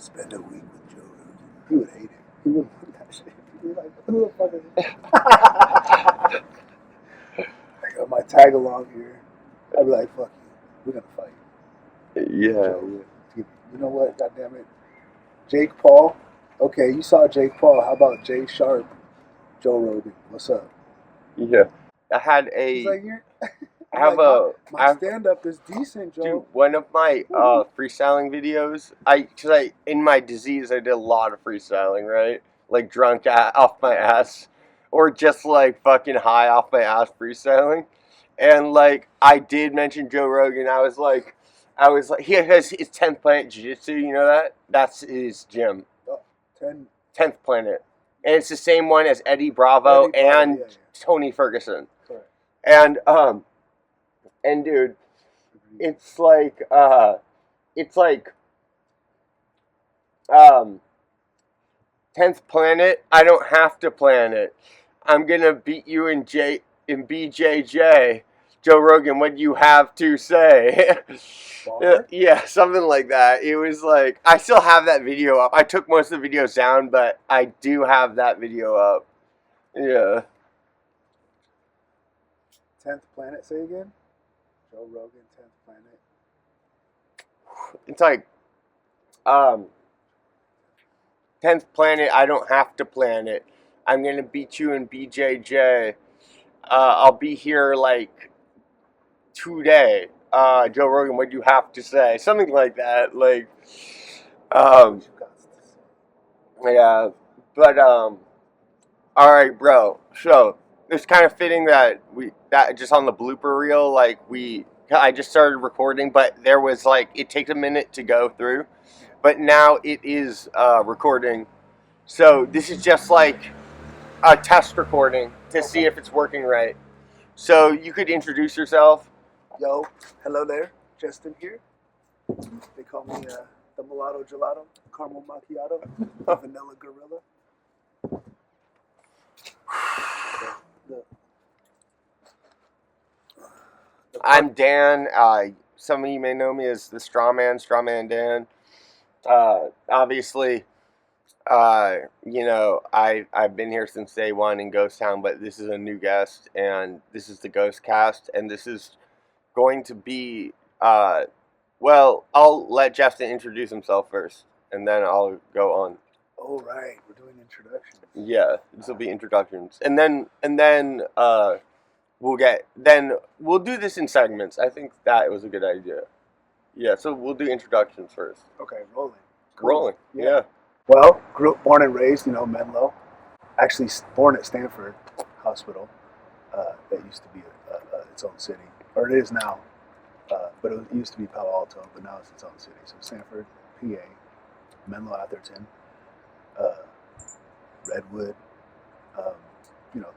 Spend a week with Joe Rogan. He would hate it. He wouldn't want that shit. He'd be like, who the fuck is this? I got my tag along here. I'd be like, fuck you. We're going to fight. Yeah. Joe, you know what? God damn it. Jake Paul. Okay, you saw Jake Paul. How about Jay Sharp? Joe Rogan. What's up? Yeah. I had He's a. like, I have like, a. my stand-up is decent, Joe. Dude, one of my freestyling videos, in my disease, I did a lot of freestyling, right? Like drunk off my ass, or just like fucking high off my ass freestyling. And like, I did mention Joe Rogan. I was like, he has his 10th Planet Jiu-Jitsu, you know that? That's his gym. Oh, 10th Planet. And it's the same one as Eddie Bravo and Tony Ferguson. Correct. And dude, it's like 10th Planet, I don't have to plan it. I'm gonna beat you in BJJ. Joe Rogan, what do you have to say? Yeah, something like that. It was like, I still have that video up. I took most of the videos down, but I do have that video up. Yeah. 10th Planet, say again? Joe Rogan, 10th Planet. It's like, 10th Planet, I don't have to plan it. I'm gonna beat you in BJJ. I'll be here like today. Joe Rogan, what do you have to say? Something like that. Like, yeah. But all right, bro. So it's kind of fitting that just on the blooper reel, like I just started recording, but there was like, it takes a minute to go through, but now it is recording. So this is just like a test recording to see if it's working right. So you could introduce yourself. Yo, hello there, Justin here. They call me the Mulatto Gelato, Caramel Macchiato, Vanilla Gorilla. I'm Dan. Some of you may know me as the Strawman Dan. Obviously, you know, I've been here since day one in Ghost Town, but this is a new guest, and this is the Ghostcast, and this is going to be, well, I'll let Justin introduce himself first, and then I'll go on. Oh, right, we're doing introductions. Yeah, this will be introductions, and then we'll do this in segments. I think that was a good idea. Yeah, so we'll do introductions first. Okay, rolling. Cool. Rolling, yeah. Well, born and raised, Menlo. Actually, born at Stanford Hospital. That used to be its own city, or it is now. But it used to be Palo Alto, but now it's its own city. So Stanford, PA, Menlo Atherton, Redwood,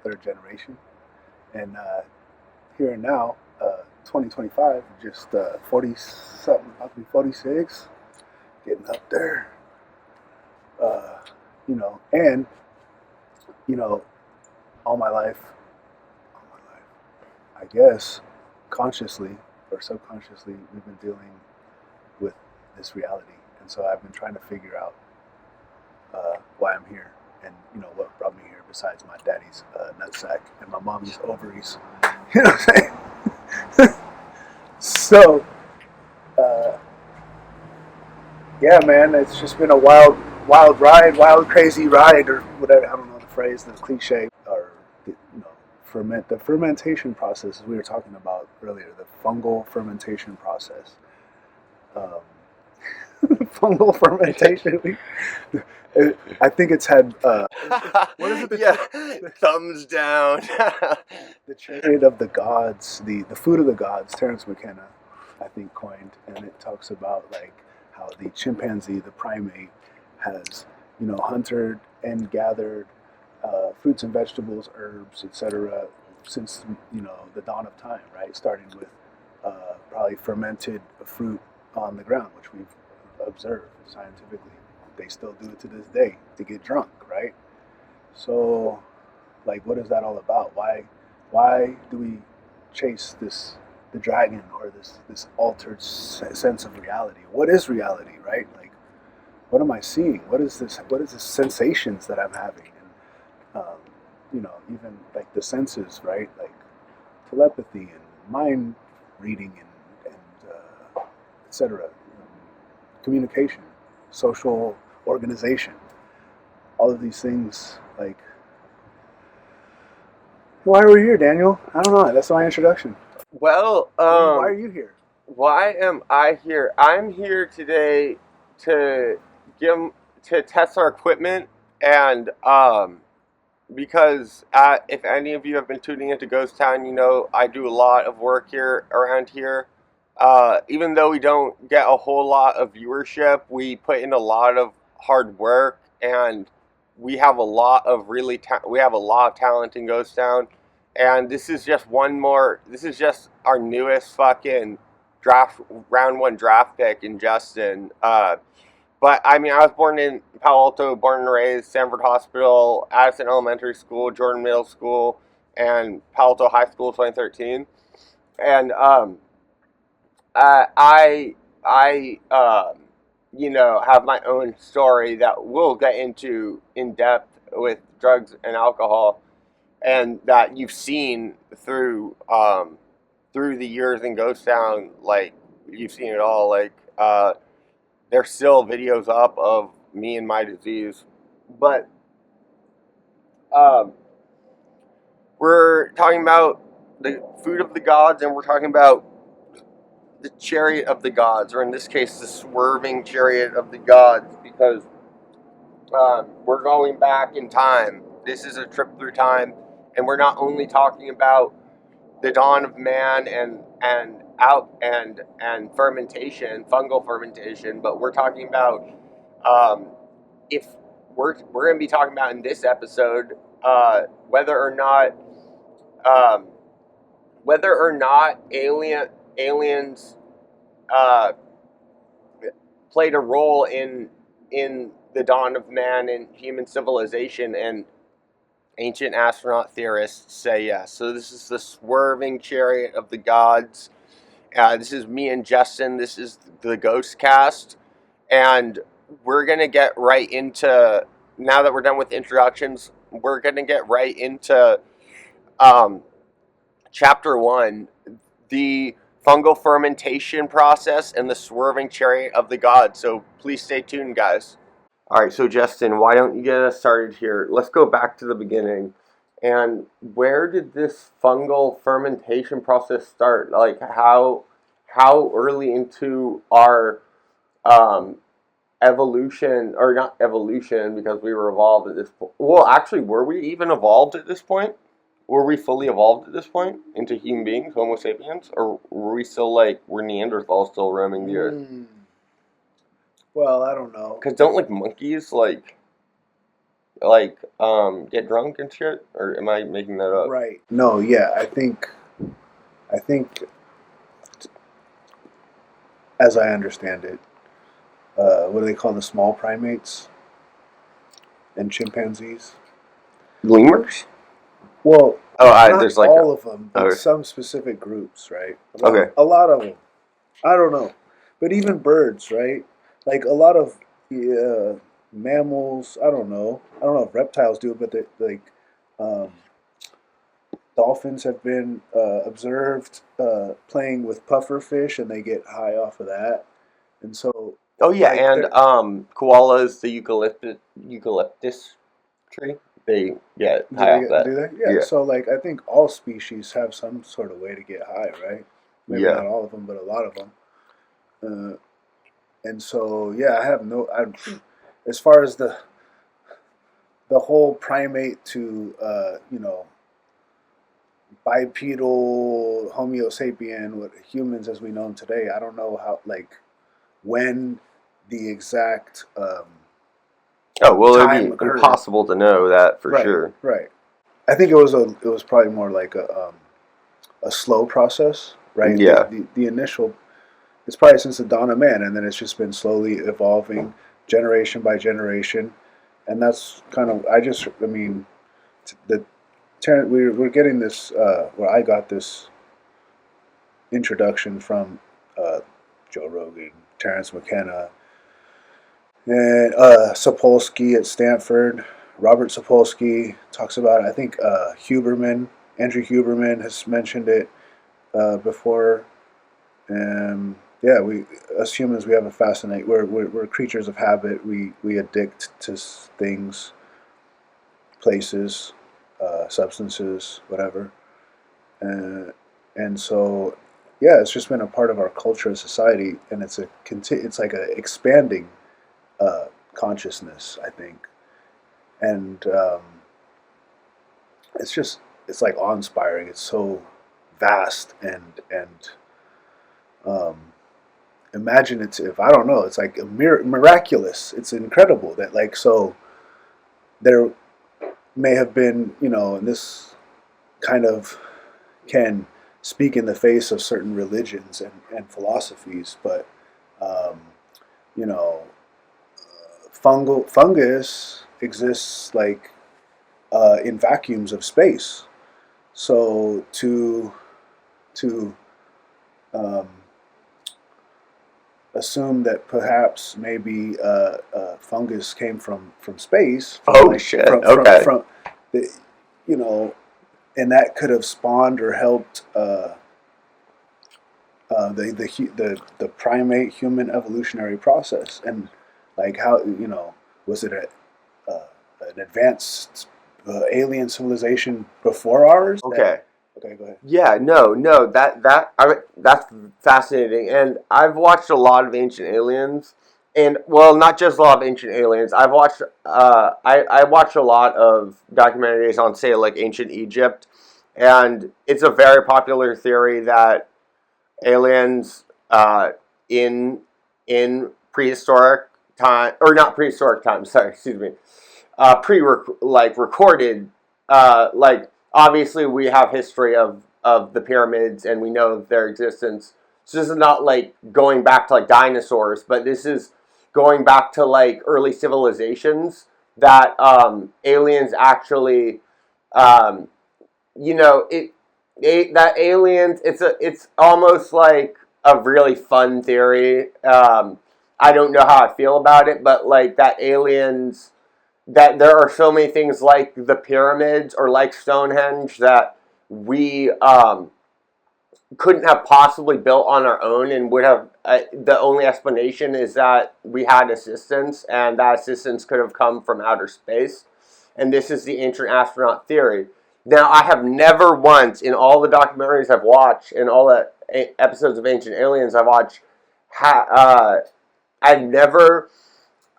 third generation. And here and now, 2025, just 40-something, I'll be 46, getting up there. And, all my life, I guess, consciously or subconsciously, we've been dealing with this reality. And so I've been trying to figure out why I'm here and, what brought me here besides my daddy's nutsack and my mommy's ovaries. You know what I'm saying? So, yeah, man, it's just been a wild ride, crazy ride, or whatever. I don't know the phrase, the cliche, or the fermentation process, as we were talking about earlier, the fungal fermentation process. Fungal fermentation. I think it's had. What is it? Yeah, thumbs down. The Chariot of the Gods, the food of the gods. Terence McKenna, I think, coined, and it talks about like how the chimpanzee, the primate, has hunted and gathered fruits and vegetables, herbs, etc. since the dawn of time, right? Starting with probably fermented fruit on the ground, which we've observed scientifically. They still do it to this day to get drunk, right? So, like, what is that all about? Why do we chase the dragon, or this altered sense of reality? What is reality, right? Like, what am I seeing? What is this? What is the sensations that I'm having? And even like the senses, right? Like telepathy and mind reading and etc. Communication, social organization, all of these things. Like, why are we here, Daniel? I don't know. That's my introduction. Well, Why are you here? why am I here? I'm here today to to test our equipment, and because if any of you have been tuning into Ghost Town, you know I do a lot of work here around here. Even though we don't get a whole lot of viewership, we put in a lot of hard work, and we have a lot of we have a lot of talent in Ghost Town. And this is just one more. This is just our newest fucking round one draft pick in Justin. But I mean, I was born in Palo Alto, born and raised, Sanford Hospital, Addison Elementary School, Jordan Middle School, and Palo Alto High School 2013. And I have my own story that we'll get into in depth with drugs and alcohol, and that you've seen through the years in Ghost Town. Like, you've seen it all. Like, there's still videos up of me and my disease, but um, we're talking about the food of the gods, and we're talking about the chariot of the gods, or in this case, the swerving chariot of the gods, because we're going back in time. This is a trip through time, and we're not only talking about the dawn of man and fermentation, fungal fermentation, but we're talking about if we're going to be talking about in this episode whether or not aliens uh, played a role in the dawn of man and human civilization, and ancient astronaut theorists say yes. So this is the swerving chariot of the gods. This is me and Justin. This is the Ghostcast, and we're gonna get right into. Now that we're done with introductions, we're gonna get right into chapter 1, the fungal fermentation process and the swerving chariot of the gods. So please stay tuned, guys. All right, so Justin, why don't you get us started here? Let's go back to the beginning. And where did this fungal fermentation process start? Like, how early into our evolution, or not evolution, because we were evolved at this point. Well, actually, were we even evolved at this point? Were we fully evolved at this point into human beings, Homo sapiens, or were we still were Neanderthals still roaming the earth? Well, I don't know. Because don't monkeys get drunk and shit, or am I making that up? Right. No. Yeah. I think, as I understand it, what do they call the small primates and chimpanzees? Lemurs? Well, not there's all of them, but some specific groups, right? A lot of them. I don't know, but even birds, right? Like a lot of mammals. I don't know. I don't know if reptiles do it, but um, dolphins have been observed playing with puffer fish, and they get high off of that. And so, oh yeah, and koalas, the eucalyptus tree, they get high off that. Do they? Yeah. So I think all species have some sort of way to get high, right? Maybe not all of them, but a lot of them. And so, yeah, I have as far as the whole primate to bipedal Homo sapien, what humans as we know them today, I don't know how when the exact it'd be impossible to know that for sure. Right. I think it was probably more like a slow process, right? Yeah. The initial, it's probably since the dawn of man, and then it's just been slowly evolving generation by generation, and that's kind of we're getting this. Well, I got this introduction from Joe Rogan, Terrence McKenna, And Sapolsky at Stanford, Robert Sapolsky talks about it. I think Andrew Huberman has mentioned it before. Yeah, we us humans, we have a fascinate. We're creatures of habit. We addict to things, places, substances, whatever. Uh, and so, yeah, it's just been a part of our culture and society, and it's like a expanding consciousness, I think. And it's like awe-inspiring. It's so vast and um, imaginative. I don't know. It's like miraculous. It's incredible that like so there may have been, and this kind of can speak in the face of certain religions and philosophies, but um, you know, fungus exists like in vacuums of space. So to um, assume that perhaps maybe fungus came from space, from Oh like shit. Okay. from the, you know, and that could have spawned or helped the primate human evolutionary process, and like how was it uh, an advanced alien civilization before ours? Okay. Okay, go ahead. Yeah, no, that's fascinating. And I've watched a lot of Ancient Aliens, and well, not just a lot of Ancient Aliens. I've watched, I watched a lot of documentaries on, say, like ancient Egypt, and it's a very popular theory that aliens, in prehistoric time, or not prehistoric time, sorry, excuse me, pre like recorded, like obviously we have history of the pyramids and we know of their existence. So this is not like going back to like dinosaurs, but this is going back to like early civilizations that aliens actually, um, that aliens. It's almost like a really fun theory. I don't know how I feel about it, but like that aliens, that there are so many things like the pyramids or like Stonehenge that we couldn't have possibly built on our own, and would have, the only explanation is that we had assistance, and that assistance could have come from outer space. And this is the ancient astronaut theory. Now, I have never once, in all the documentaries I've watched, in all the episodes of Ancient Aliens I've watched, I've never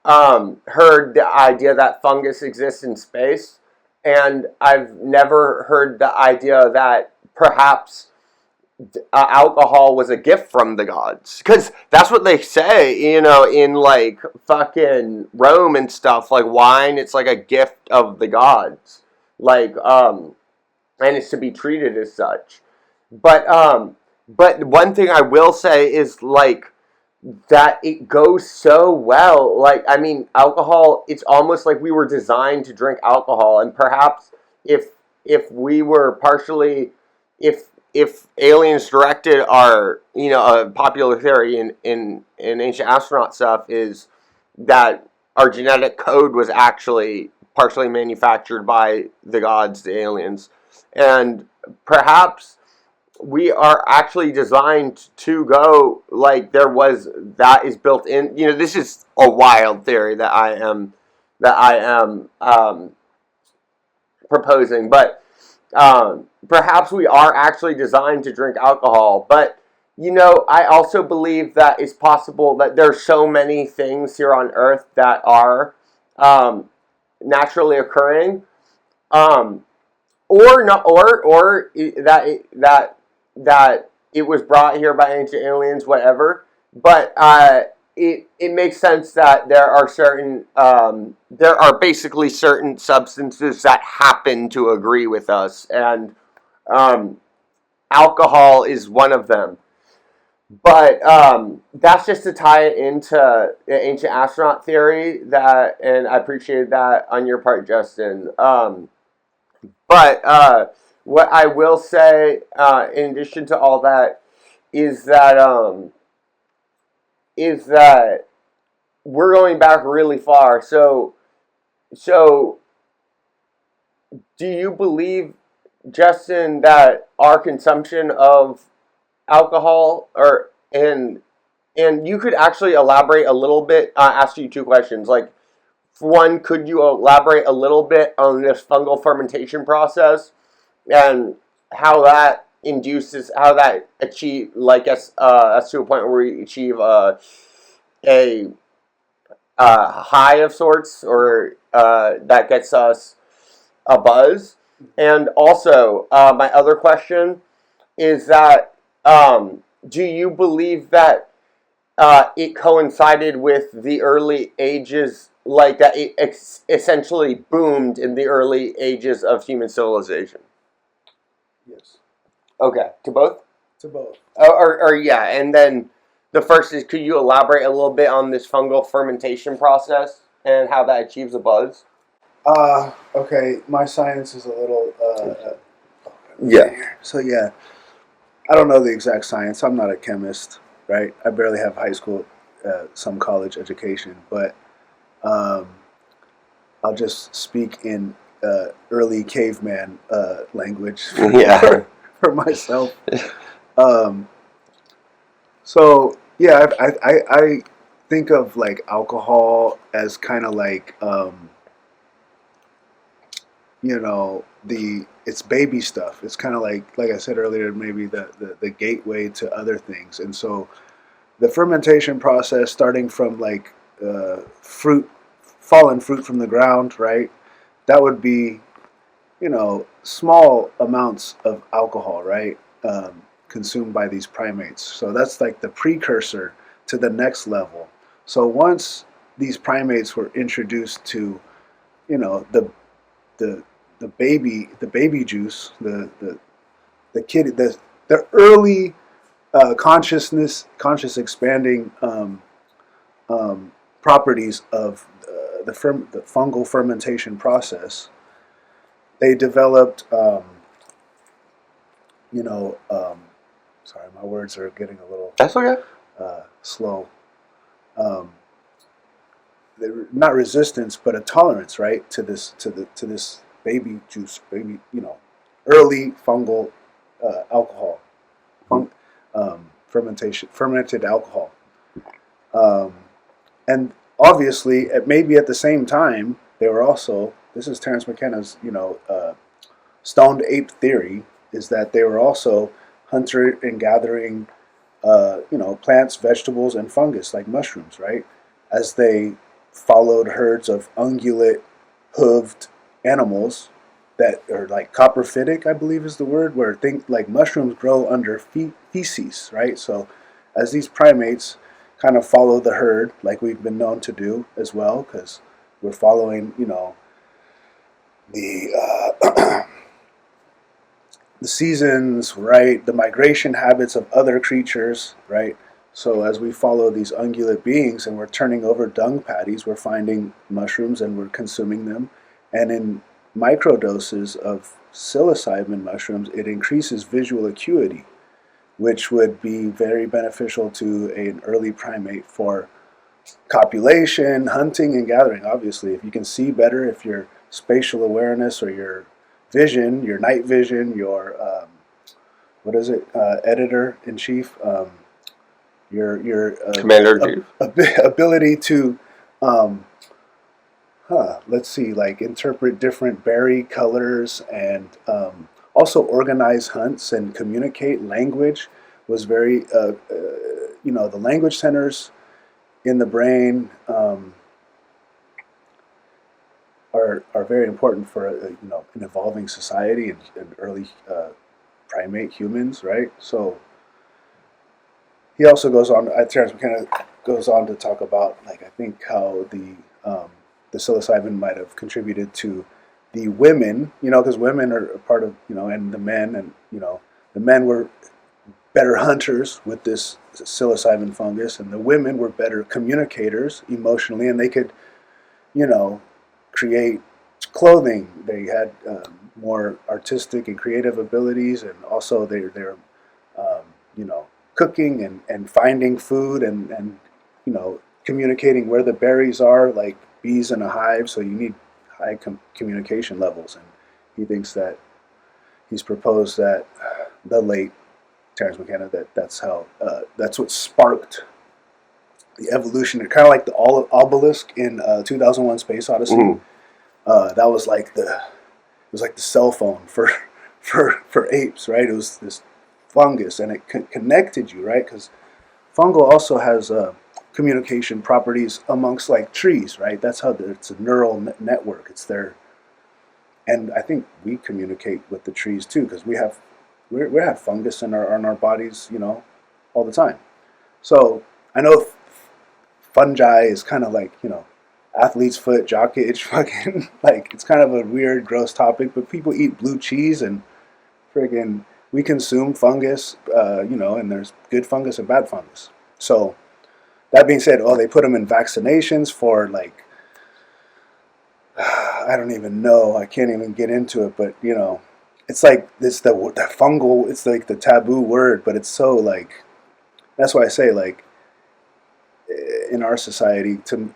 heard the idea that fungus exists in space, and I've never heard the idea that perhaps alcohol was a gift from the gods, because that's what they say, in like fucking Rome and stuff. Like wine, it's like a gift of the gods, like and it's to be treated as such. But one thing I will say is like that it goes so well. Like, I mean, alcohol, it's almost like we were designed to drink alcohol. And perhaps if we were partially, if aliens directed our, a popular theory in ancient astronaut stuff is that our genetic code was actually partially manufactured by the gods, the aliens. And perhaps we are actually designed to go, like, that is built in. This is a wild theory that I am proposing, but perhaps we are actually designed to drink alcohol. But I also believe that it's possible that there's so many things here on Earth that are naturally occurring, or not, or that it was brought here by ancient aliens, whatever. But it makes sense that there are basically certain substances that happen to agree with us, and um, alcohol is one of them. But that's just to tie it into the ancient astronaut theory, and I appreciated that on your part, Justin. But what I will say, in addition to all that, is that is that we're going back really far. So do you believe, Justin, that our consumption of alcohol, and you could actually elaborate a little bit? Ask you two questions. Like, one, could you elaborate a little bit on this fungal fermentation process and how that how that achieve, like us to a point where we achieve a high of sorts, or that gets us a buzz? And also, my other question is that, do you believe that it coincided with the early ages, like that it essentially boomed in the early ages of human civilization? Yes, Okay, to both? to both. Or yeah, and then the first is, could you elaborate a little bit on this fungal fermentation process and how that achieves a buzz? Okay, my science is a little. Yeah. So yeah, I don't know the exact science. I'm not a chemist, right? I barely have high school, some college education, but um, I'll just speak in early caveman language Yeah. for myself. Um, so yeah, I think of like alcohol as kind of like the it's baby stuff. It's kind of like I said earlier, maybe the gateway to other things. And so the fermentation process, starting from like fruit, fallen fruit from the ground, right? That would be small amounts of alcohol, right? Consumed by these primates. So that's like the precursor to the next level. So once these primates were introduced to, you know, the the baby juice, the kid, the early conscious expanding properties of the fungal fermentation process, they developed, you know, sorry, my words are getting a little That's okay. slow. Um, not resistance, but a tolerance, right, to this baby juice, early fungal alcohol, fermented alcohol, um, and obviously, maybe at the same time, they were also. This is Terence McKenna's, stoned ape theory, is that they were also hunter and gathering, plants, vegetables, and fungus like mushrooms, right? As they followed herds of ungulate hooved animals that are like coprophytic, I believe is the word, where think like mushrooms grow under feces, right? So as these primates kind of follow the herd, like we've been known to do as well, because we're following, the the seasons, right? The migration habits of other creatures, right? So as we follow these ungulate beings and we're turning over dung patties, we're finding mushrooms and we're consuming them. And in microdoses of psilocybin mushrooms, it increases visual acuity, which would be very beneficial to an early primate for copulation, hunting, and gathering. Obviously, if you can see better, if your spatial awareness or your vision, your night vision, your what is it, editor in chief, your Commander. ability to um, let's see, like interpret different berry colors and also organize hunts and communicate language was very the language centers in the brain are very important for an evolving society and early primate humans, right? So he also goes on. Terence McKenna goes on to talk about, like, I think how the psilocybin might have contributed to the women, because women are a part of, and the men, and the men were better hunters with this psilocybin fungus, and the women were better communicators emotionally, and they could, you know, create clothing. They had more artistic and creative abilities, and also they're cooking and finding food and communicating where the berries are, like bees in a hive. So you need high communication levels, and he thinks that he's proposed that the late Terence McKenna that's what sparked the evolution. Kind of like the obelisk in 2001: Space Odyssey. That was like the cell phone for apes, right? It was this fungus, and it connected you, right? Because fungal also has communication properties amongst like trees, right? That's how it's a neural network. It's there, and I think we communicate with the trees too, because we have fungus in our bodies, all the time. So I know fungi is kind of like athlete's foot, jock itch, fucking like it's kind of a weird, gross topic. But people eat blue cheese and friggin' we consume fungus, and there's good fungus and bad fungus. So that being said, they put them in vaccinations for like I don't even know. I can't even get into it, but it's like this the fungal. It's like the taboo word, but it's so like that's why I say like in our society to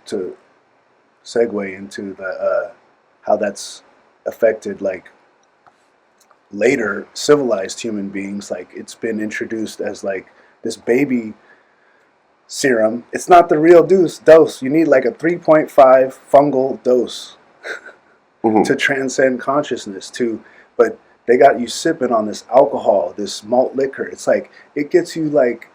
segue into the how that's affected like later civilized human beings. Like it's been introduced as like this baby serum. It's not the real dose. You need like a 3.5 fungal dose to transcend consciousness but they got you sipping on this alcohol, this malt liquor. It's like it gets you like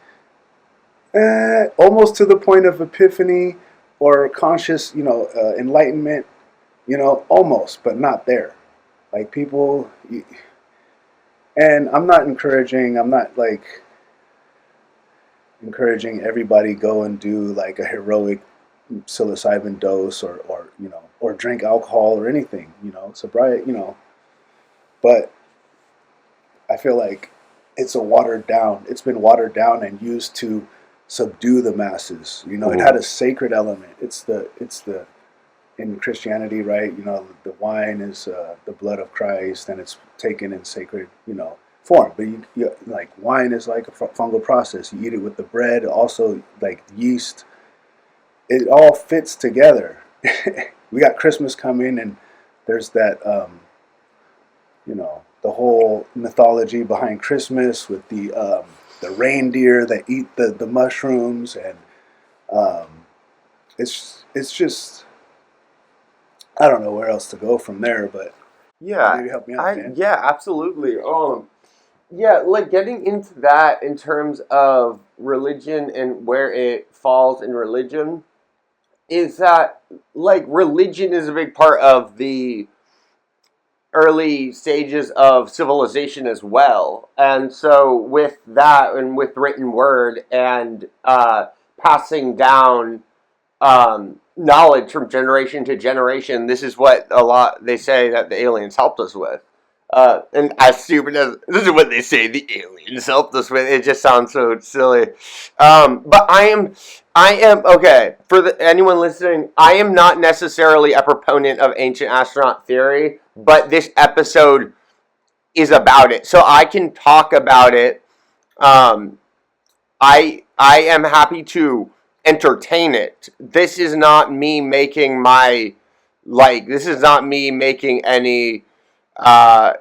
almost to the point of epiphany or conscious enlightenment, almost, but not there. Like people, and I'm not encouraging encouraging everybody go and do like a heroic psilocybin dose or drink alcohol or anything, sobriety, but I feel like it's been watered down and used to subdue the masses. It had a sacred element. It's the in Christianity, right? The wine is the blood of Christ, and it's taken in sacred, form. But you like wine is like a fungal process. You eat it with the bread, also like yeast. It all fits together. We got Christmas coming, and there's that, the whole mythology behind Christmas with the reindeer that eat the mushrooms, and it's just I don't know where else to go from there, but maybe help me out, man. Yeah, absolutely. Yeah, like getting into that in terms of religion and where it falls in religion is that like religion is a big part of the early stages of civilization as well. And so with that and with written word and passing down knowledge from generation to generation, this is what a lot they say that the aliens helped us with. And as stupid as this is what they say the aliens helped us with, it just sounds so silly. But I am okay for anyone listening. I am not necessarily a proponent of ancient astronaut theory, but this episode is about it, so I can talk about it. I am happy to entertain it. This is not me making this is not me making any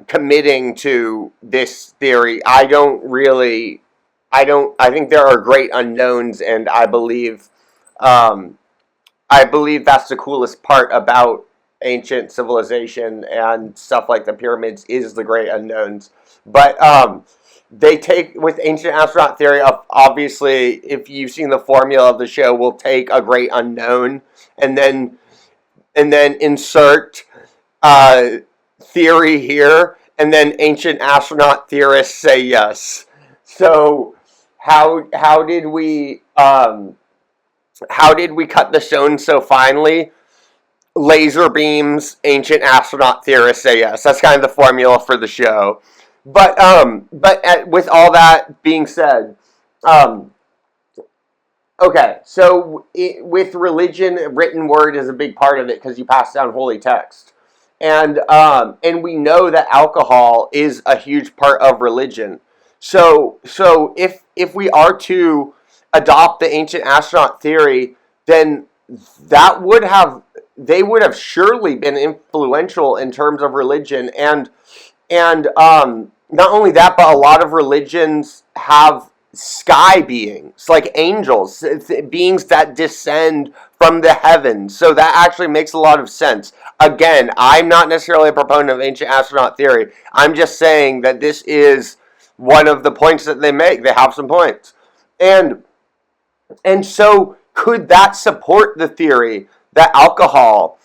committing to this theory. I think there are great unknowns, and I believe that's the coolest part about ancient civilization and stuff like the pyramids is the great unknowns. But they take, with ancient astronaut theory, obviously, if you've seen the formula of the show, we'll take a great unknown and then insert theory here, and then ancient astronaut theorists say yes. So how did we cut the stone so finely? Laser beams, ancient astronaut theorists say yes. That's kind of the formula for the show. But with all that being said, okay, so with religion, written word is a big part of it because you pass down holy text. And we know that alcohol is a huge part of religion. So if we are to adopt the ancient astronaut theory, then they would have surely been influential in terms of religion, and not only that, but a lot of religions have sky beings, like angels, beings that descend from the heavens. So that actually makes a lot of sense. Again, I'm not necessarily a proponent of ancient astronaut theory. I'm just saying that this is one of the points that they make. They have some points. And so could that support the theory that alcohol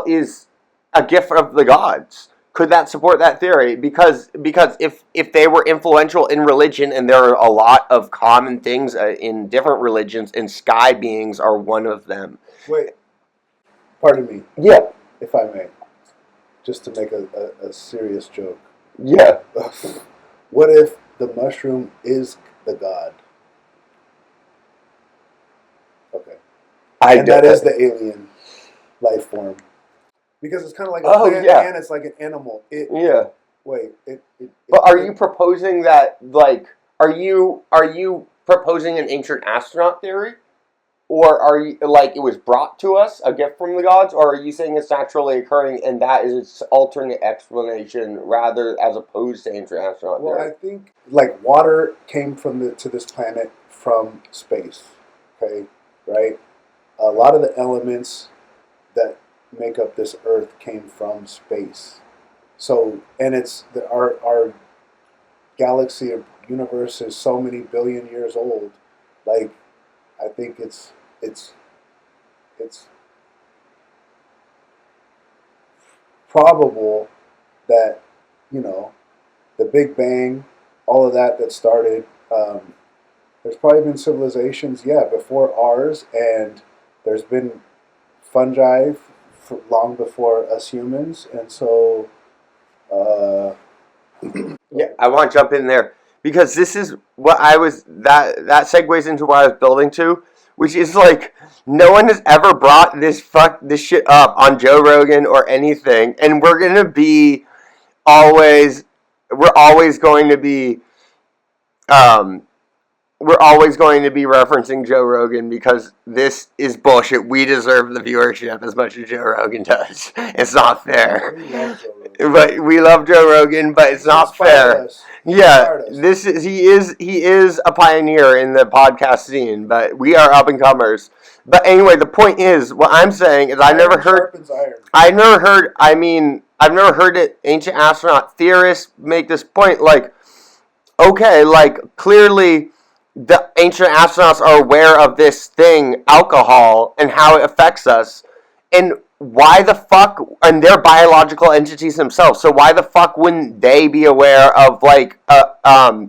is a gift of the gods? Could that support that theory? Because if they were influential in religion, and there are a lot of common things in different religions, and sky beings are one of them. Wait, pardon me. Yeah. If I may, just to make a serious joke. Yeah. What if the mushroom is the god? Okay. And that is the alien life form. Because it's kind of like a plant, and it's like an animal. Wait. But are you proposing that, like, are you proposing an ancient astronaut theory? Or are you, like, it was brought to us, a gift from the gods? Or are you saying it's naturally occurring and that is its alternate explanation, rather as opposed to ancient astronaut theory? Well, I think, like, water came to this planet from space. Okay? Right? A lot of the elements that make up this Earth came from space. So, and our galaxy or universe is so many billion years old. Like, I think it's probable that, the Big Bang, all of that started. There's probably been civilizations, before ours, and there's been fungi long before us humans, and so I want to jump in there because this is what that segues into what I was building to, which is like no one has ever brought this shit up on Joe Rogan or anything, and we're always going to be referencing Joe Rogan because this is bullshit. We deserve the viewership as much as Joe Rogan does. It's not fair. We love Joe Rogan, but it's not fair. Yeah, he is a pioneer in the podcast scene, but we are up and comers. But anyway, the point is, what I'm saying is, I've never heard it. Ancient astronaut theorists make this point, like, okay, like, clearly the ancient astronauts are aware of this thing, alcohol, and how it affects us. And why the fuck, and they're biological entities themselves, so why the fuck wouldn't they be aware of, like, why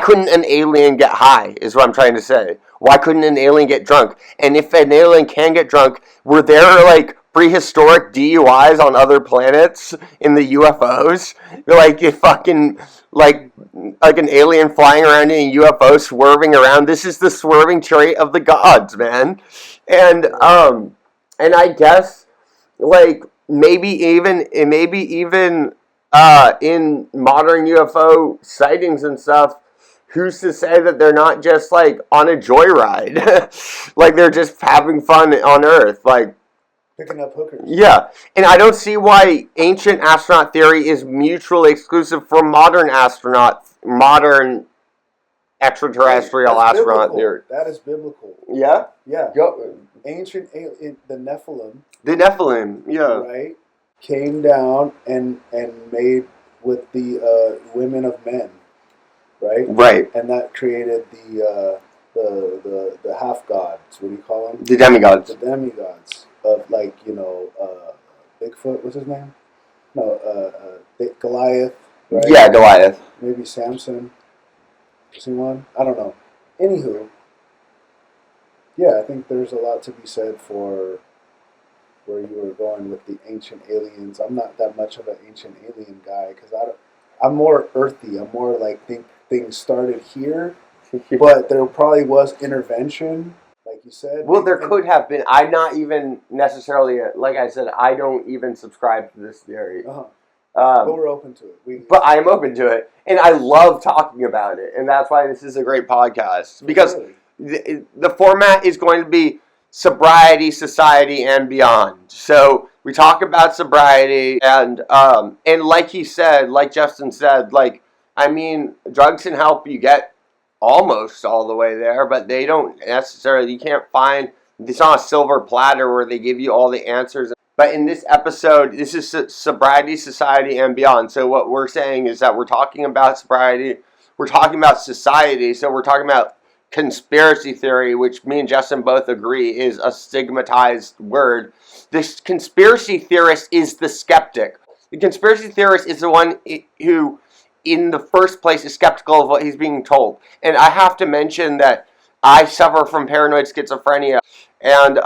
couldn't an alien get high, is what I'm trying to say. Why couldn't an alien get drunk? And if an alien can get drunk, were there, like, prehistoric DUIs on other planets in the UFOs? Like, if fucking, like an alien flying around in a UFO, swerving around. This is the swerving chariot of the gods, man. And I guess, like, maybe even in modern UFO sightings and stuff, who's to say that they're not just, like, on a joyride? Like, they're just having fun on Earth, like, picking up hookers. Yeah, and I don't see why ancient astronaut theory is mutually exclusive from modern extraterrestrial astronaut theory. That is biblical. Yeah? Yeah. Go. Ancient the Nephilim. The Nephilim, yeah. Right? Came down and made with the women of men. Right? Right. And that created the half gods. What do you call them? The demigods. The demigods of, like, Bigfoot. What's his name? No, Goliath. Right? Yeah, Goliath. Maybe Samson. Is he one? I don't know. Anywho, yeah, I think there's a lot to be said for where you were going with the ancient aliens. I'm not that much of an ancient alien guy because I'm more earthy. I'm more like think things started here, but there probably was intervention, like you said. Well, there could have been. I'm not even necessarily, like I said, I don't even subscribe to this theory. But we're open to it. But I'm open to it, and I love talking about it, and that's why this is a great podcast. Because the format is going to be sobriety, society, and beyond. So we talk about sobriety, and like he said, like Justin said, like, I mean, drugs can help you get almost all the way there, but they don't necessarily. You can't find, it's not a silver platter where they give you all the answers. But in this episode, this is sobriety, society, and beyond. So what we're saying is that we're talking about sobriety, we're talking about society, so we're talking about conspiracy theory, which me and Justin both agree is a stigmatized word. This conspiracy theorist is the skeptic. The conspiracy theorist is the one who, in the first place, is skeptical of what he's being told. And I have to mention that I suffer from paranoid schizophrenia, and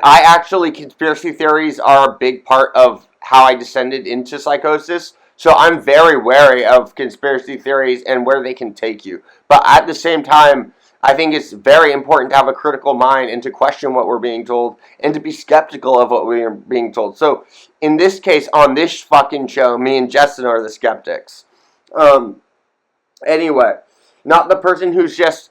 I actually, conspiracy theories are a big part of how I descended into psychosis. So I'm very wary of conspiracy theories and where they can take you. But at the same time, I think it's very important to have a critical mind and to question what we're being told and to be skeptical of what we're being told. So in this case, on this fucking show, me and Justin are the skeptics. Anyway, not the person who's just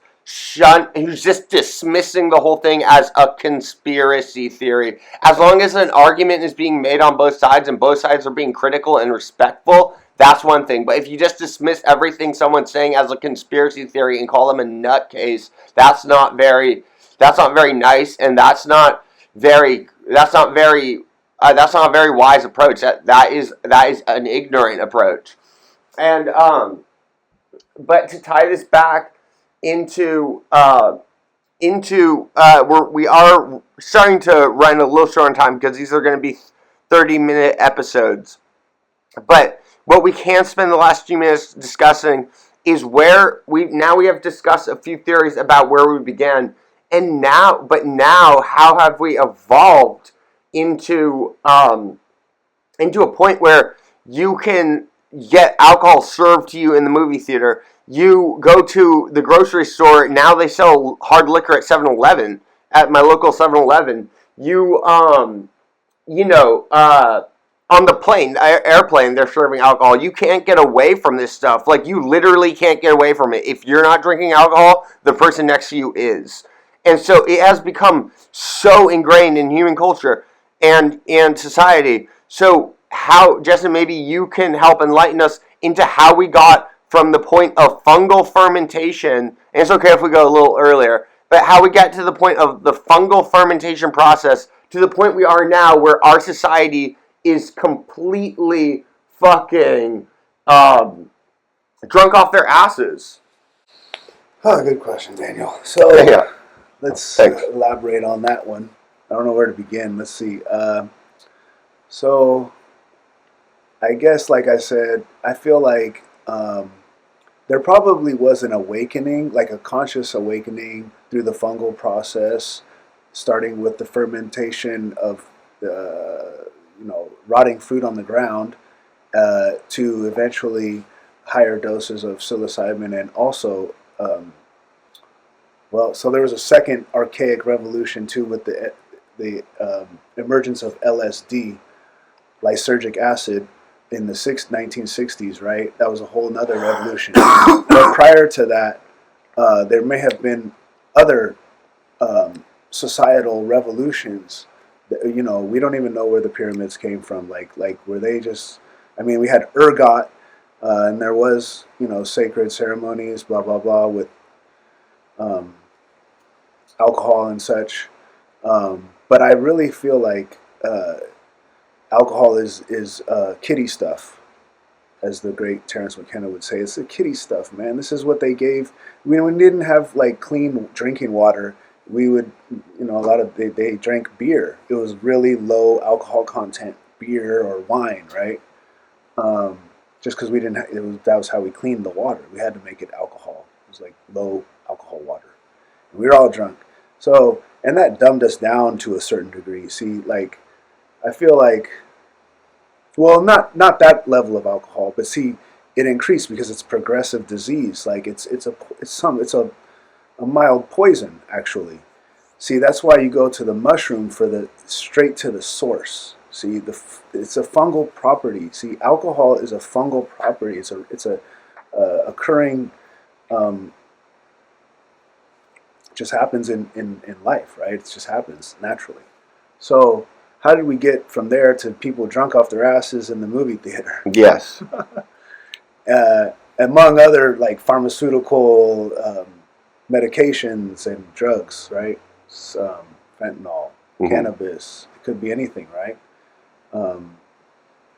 who's just dismissing the whole thing as a conspiracy theory. As long as an argument is being made on both sides and both sides are being critical and respectful, that's one thing. But if you just dismiss everything someone's saying as a conspiracy theory and call them a nutcase, that's not very nice, and that's not a very wise approach. That is an ignorant approach. And but to tie this back into we are starting to run a little short on time because these are going to be 30-minute episodes. But what we can spend the last few minutes discussing is where we have discussed a few theories about where we began, and now how have we evolved into a point where you can get alcohol served to you in the movie theater. You go to the grocery store, now they sell hard liquor at 7-Eleven, at my local 7-Eleven. On the airplane, they're serving alcohol. You can't get away from this stuff. Like, you literally can't get away from it. If you're not drinking alcohol, the person next to you is. And so it has become so ingrained in human culture and society. So how, Justin, maybe you can help enlighten us into how we got from the point of fungal fermentation, and it's okay if we go a little earlier, but how we got to the point of the fungal fermentation process to the point we are now where our society is completely fucking drunk off their asses. Oh, good question, Daniel. So Yeah. let's Thanks. elaborate on that one. I don't know where to begin. Let's see. So I guess, like I said, I feel like there probably was an awakening, like a conscious awakening through the fungal process, starting with the fermentation of rotting fruit on the ground, to eventually higher doses of psilocybin, and also so there was a second archaic revolution too with the emergence of LSD, lysergic acid, in the 1960s, right? That was a whole nother revolution. But prior to that, there may have been other societal revolutions. We don't even know where the pyramids came from. Like were they just? I mean, we had ergot, and there was sacred ceremonies, blah blah blah, with alcohol and such. But I really feel like alcohol is kiddie stuff, as the great Terence McKenna would say. It's the kiddie stuff, man. This is what they gave. We didn't have like clean drinking water. We would, they drank beer. It was really low alcohol content beer or wine, right? Just because we didn't, that was how we cleaned the water. We had to make it alcohol. It was like low alcohol water. And we were all drunk. So, and that dumbed us down to a certain degree. See, like, I feel like, well, not that level of alcohol, but see, it increased because it's progressive disease. Like it's a mild poison, actually. See, that's why you go to the mushroom for the straight to the source. See, it's a fungal property. See, alcohol is a fungal property. It's a occurring just happens in life, right? It just happens naturally. So how did we get from there to people drunk off their asses in the movie theater? Yes. Among other like pharmaceutical medications and drugs, right? Fentanyl, cannabis. It could be anything, right?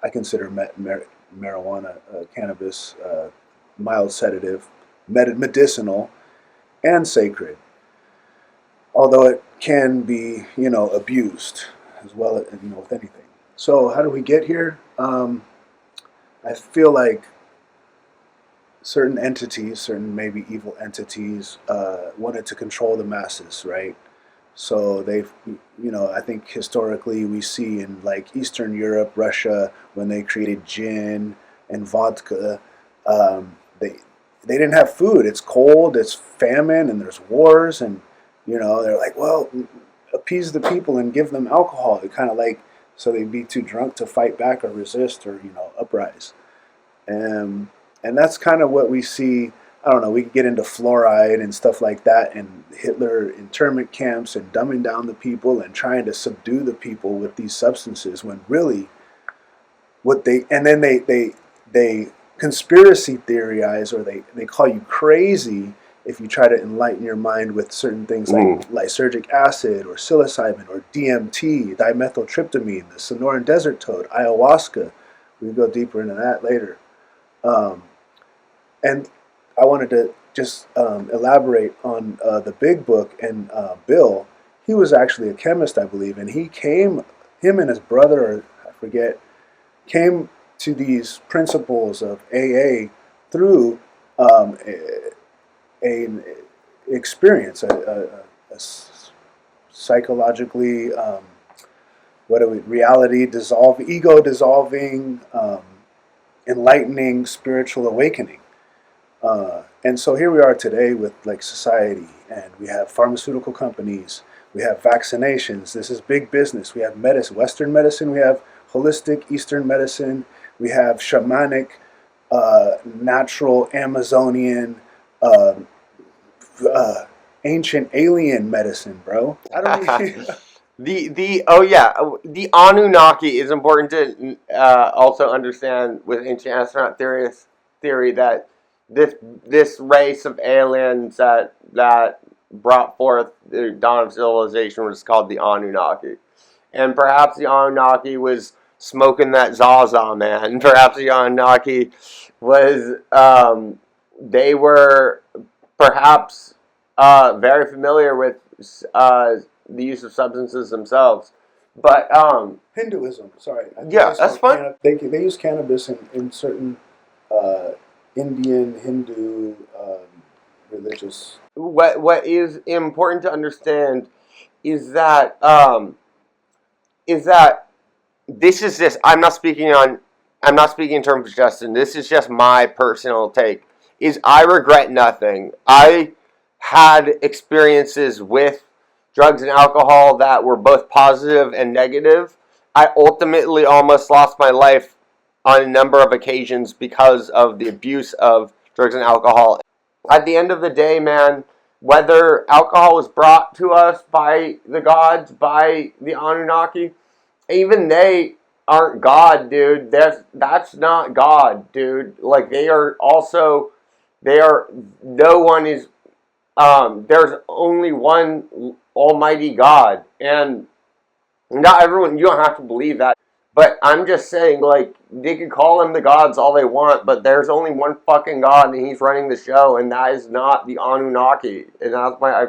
I consider marijuana, cannabis, mild sedative, medicinal, and sacred. Although it can be, abused as well, with anything. So how do we get here? I feel like certain entities, certain maybe evil entities, wanted to control the masses, right? So they've, I think historically we see in like Eastern Europe, Russia, when they created gin and vodka, they didn't have food. It's cold, it's famine, and there's wars, and they're like, well, appease the people and give them alcohol. It kind of like so they'd be too drunk to fight back or resist or uprise. And that's kind of what we see. I don't know, we could get into fluoride and stuff like that and Hitler internment camps and dumbing down the people and trying to subdue the people with these substances when really and then they conspiracy theorize, or they call you crazy if you try to enlighten your mind with certain things like lysergic acid or psilocybin or DMT, dimethyltryptamine, the Sonoran desert toad, ayahuasca. We can go deeper into that later. And I wanted to just elaborate on the big book and Bill. He was actually a chemist, I believe, and him and his brother, or I forget, came to these principles of AA through an experience, a psychologically, reality dissolving, ego dissolving, enlightening spiritual awakening. And so here we are today with like society, and we have pharmaceutical companies, we have vaccinations. This is big business. We have medicine, Western medicine, we have holistic Eastern medicine, we have shamanic, natural Amazonian, ancient alien medicine, bro. I don't even... the Anunnaki is important to also understand with ancient astronaut theory that this race of aliens that brought forth the dawn of civilization was called the Anunnaki, and perhaps the Anunnaki was smoking that Zaza, man. Perhaps the Anunnaki was they were perhaps very familiar with the use of substances themselves. But Hinduism, sorry. Yeah, that's fine. They use cannabis in certain Indian, Hindu, religious. What is important to understand is that this is just. I'm not speaking in terms of Justin. This is just my personal take. Is I regret nothing. I had experiences with drugs and alcohol that were both positive and negative. I ultimately almost lost my life on a number of occasions because of the abuse of drugs and alcohol. At the end of the day, man, whether alcohol was brought to us by the gods, by the Anunnaki, even they aren't God, dude. That's not God, dude. Like, no one is, there's only one almighty God. And not everyone, you don't have to believe that. But I'm just saying, like, they can call them the gods all they want, but there's only one fucking God, and he's running the show, and that is not the Anunnaki. And that's why I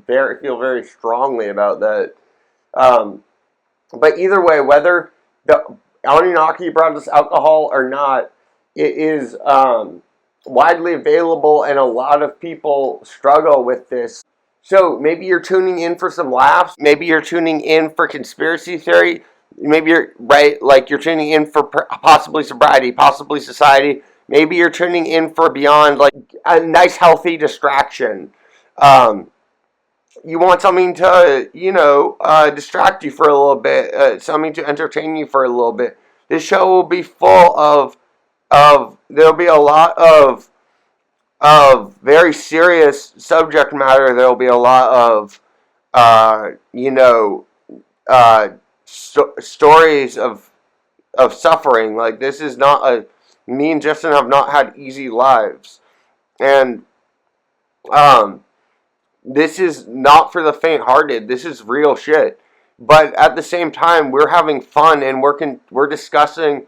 feel very strongly about that. But either way, whether the Anunnaki brought us alcohol or not, it is widely available, and a lot of people struggle with this. So maybe you're tuning in for some laughs. Maybe you're tuning in for conspiracy theory. Maybe you're right, like you're tuning in for possibly sobriety, possibly society. Maybe you're tuning in for beyond, like a nice, healthy distraction. You want something to, distract you for a little bit, something to entertain you for a little bit. This show will be full of there'll be a lot of of very serious subject matter, there will be a lot of, you know, stories of suffering. Like, this is not a, me and Justin have not had easy lives, and this is not for the faint-hearted. This is real shit. But at the same time, we're having fun, and we're discussing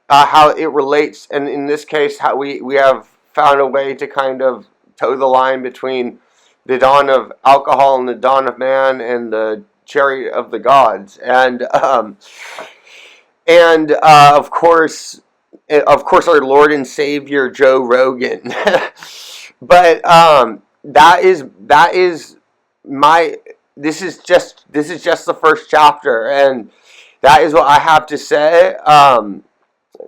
how it relates, and in this case, how we have found a way to kind of toe the line between the dawn of alcohol and the dawn of man and the chariot of the gods, and of course, our Lord and Savior Joe Rogan. But that is my. This is just the first chapter, and that is what I have to say.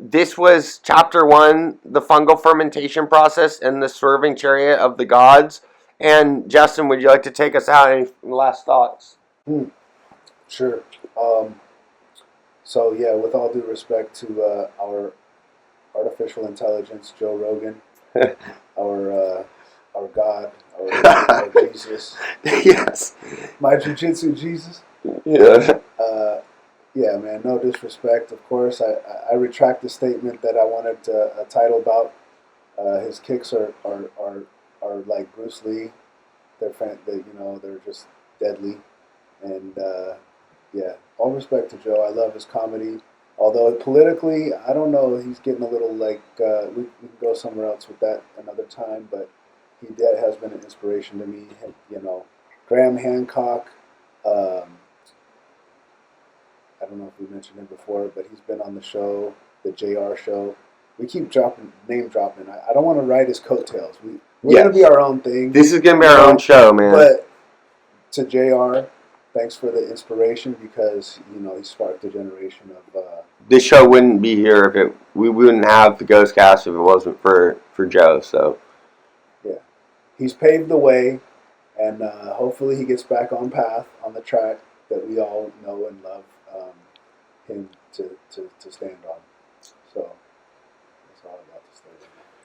This was chapter 1, the fungal fermentation process and the swerving chariot of the gods. And Justin, would you like to take us out? Any last thoughts? Sure. So yeah, with all due respect to our artificial intelligence, Joe Rogan, our God, our Jesus, Yes. my jujitsu Jesus. Yeah. Yeah, man. No disrespect, of course. I retract the statement that I wanted a title about. His kicks are like Bruce Lee. They're just deadly. And yeah, all respect to Joe. I love his comedy. Although politically, I don't know, he's getting a little like we can go somewhere else with that another time. But has been an inspiration to me. You know, Graham Hancock. I don't know if we mentioned him before, but he's been on the show, the JR show. We keep name dropping. I don't want to ride his coattails. We're gonna be our own thing. This is gonna be our own show, man. But to JR, thanks for the inspiration, because he sparked a generation of. This show wouldn't be here if we wouldn't have the Ghostcast if it wasn't for Joe. So yeah, he's paved the way, and hopefully he gets back on the track that we all know and love him to stand on. So that's all I got.